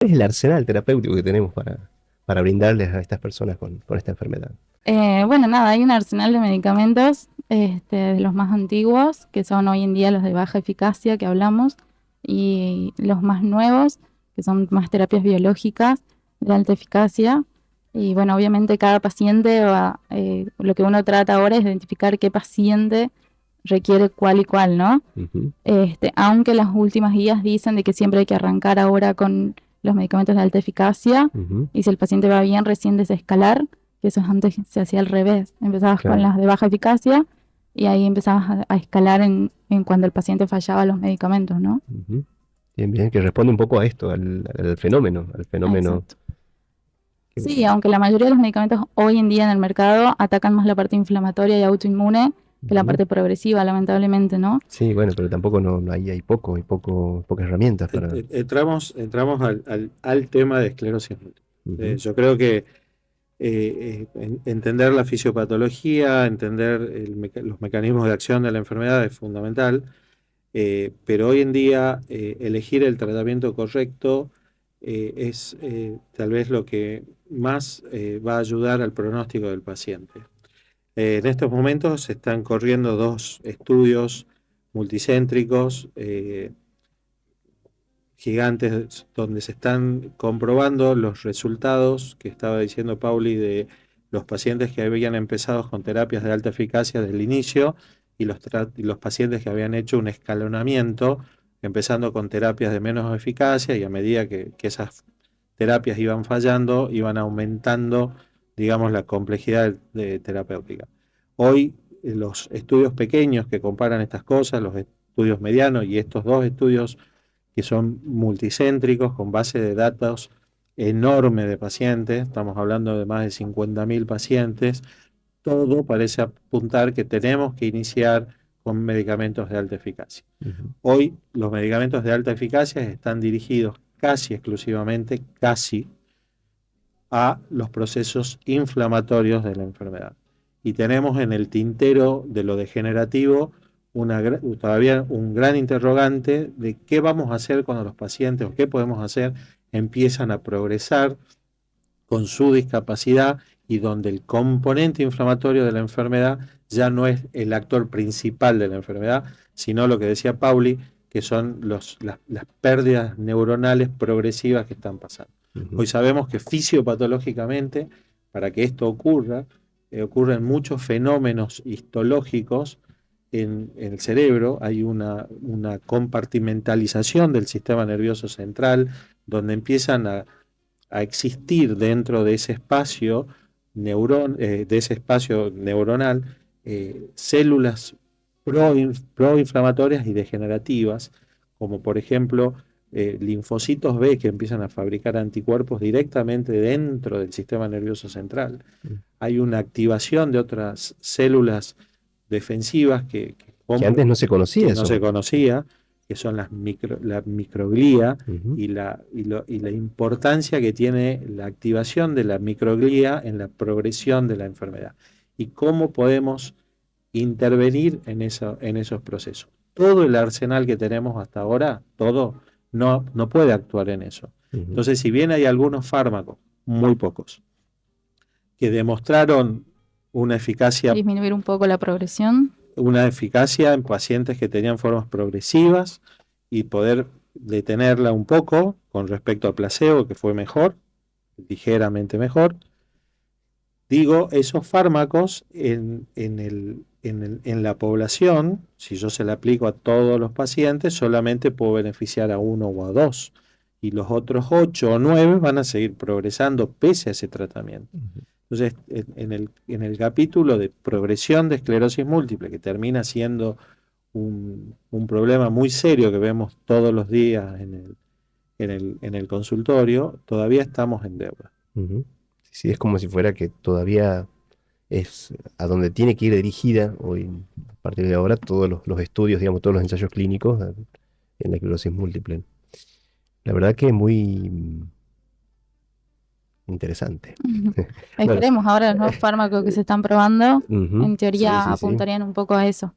es el arsenal terapéutico que tenemos para brindarles a estas personas con esta enfermedad? Bueno, nada, hay un arsenal de medicamentos de los más antiguos, que son hoy en día los de baja eficacia que hablamos, y los más nuevos, que son más terapias biológicas de alta eficacia. Y bueno, obviamente cada paciente lo que uno trata ahora es identificar qué paciente requiere cuál y cuál, ¿no? Ujú. Aunque las últimas guías dicen de que siempre hay que arrancar ahora con los medicamentos de alta eficacia, Ujú. y si el paciente va bien, recién desescalar, que eso antes se hacía al revés. Empezabas con Claro. las de baja eficacia y ahí empezabas a escalar en cuando el paciente fallaba los medicamentos, ¿no? Ujú. Bien, bien, que responde un poco a esto, al fenómeno, al Ah, fenómeno. exacto. Sí, aunque la mayoría de los medicamentos hoy en día en el mercado atacan más la parte inflamatoria y autoinmune que la Ujú. parte progresiva, lamentablemente, ¿no? Sí, bueno, pero tampoco pocas herramientas para. Entramos al tema de esclerosis múltiple. Ujú. Yo creo que entender la fisiopatología, entender los mecanismos de acción de la enfermedad es fundamental, pero hoy en día elegir el tratamiento correcto es tal vez lo que más va a ayudar al pronóstico del paciente. En estos momentos se están corriendo dos estudios multicéntricos gigantes donde se están comprobando los resultados que estaba diciendo Pauli de los pacientes que habían empezado con terapias de alta eficacia desde el inicio y los pacientes que habían hecho un escalonamiento, empezando con terapias de menos eficacia y a medida que esas terapias iban fallando, iban aumentando, digamos, la complejidad de terapéutica. Hoy, los estudios pequeños que comparan estas cosas, los estudios medianos y estos dos estudios que son multicéntricos, con base de datos enorme de pacientes, estamos hablando de más de 50.000 pacientes, todo parece apuntar que tenemos que iniciar con medicamentos de alta eficacia. Ujú. Hoy los medicamentos de alta eficacia están dirigidos casi exclusivamente, casi, a los procesos inflamatorios de la enfermedad. Y tenemos en el tintero de lo degenerativo todavía un gran interrogante de qué vamos a hacer cuando los pacientes o qué podemos hacer empiezan a progresar con su discapacidad y donde el componente inflamatorio de la enfermedad ya no es el actor principal de la enfermedad, sino lo que decía Pauli, que son las pérdidas neuronales progresivas que están pasando. Ujú. Hoy sabemos que fisiopatológicamente, para que esto ocurra, ocurren muchos fenómenos histológicos en el cerebro. Hay una compartimentalización del sistema nervioso central, donde empiezan a existir dentro de ese espacio, de ese espacio neuronal células proinflamatorias y degenerativas, como por ejemplo linfocitos B que empiezan a fabricar anticuerpos directamente dentro del sistema nervioso central. Hay una activación de otras células defensivas Que antes no se conocía que no eso. se conocía, que son la microglía Ujú. y la importancia que tiene la activación de la microglía en la progresión de la enfermedad y cómo podemos intervenir en esos procesos. Todo el arsenal que tenemos hasta ahora, todo, no puede actuar en eso. Ujú. Entonces, si bien hay algunos fármacos, muy pocos, que demostraron una eficacia, Disminuir un poco la progresión. una eficacia en pacientes que tenían formas progresivas y poder detenerla un poco con respecto al placebo, que fue mejor, ligeramente mejor. Digo, esos fármacos en la población, si yo se le aplico a todos los pacientes, solamente puedo beneficiar a uno o a dos. Y los otros 8 o 9 van a seguir progresando pese a ese tratamiento. Ujú. Entonces, en el capítulo de progresión de esclerosis múltiple, que termina siendo un problema muy serio que vemos todos los días en el consultorio, todavía estamos en deuda. Ujú. Sí, es como si fuera que todavía es a donde tiene que ir dirigida hoy, a partir de ahora, todos los estudios, digamos, todos los ensayos clínicos en la esclerosis múltiple. La verdad que es muy interesante. Bueno, Esperemos ahora los nuevos fármacos que se están probando, ujú. en Sí, teoría sí, sí. apuntarían un poco a eso.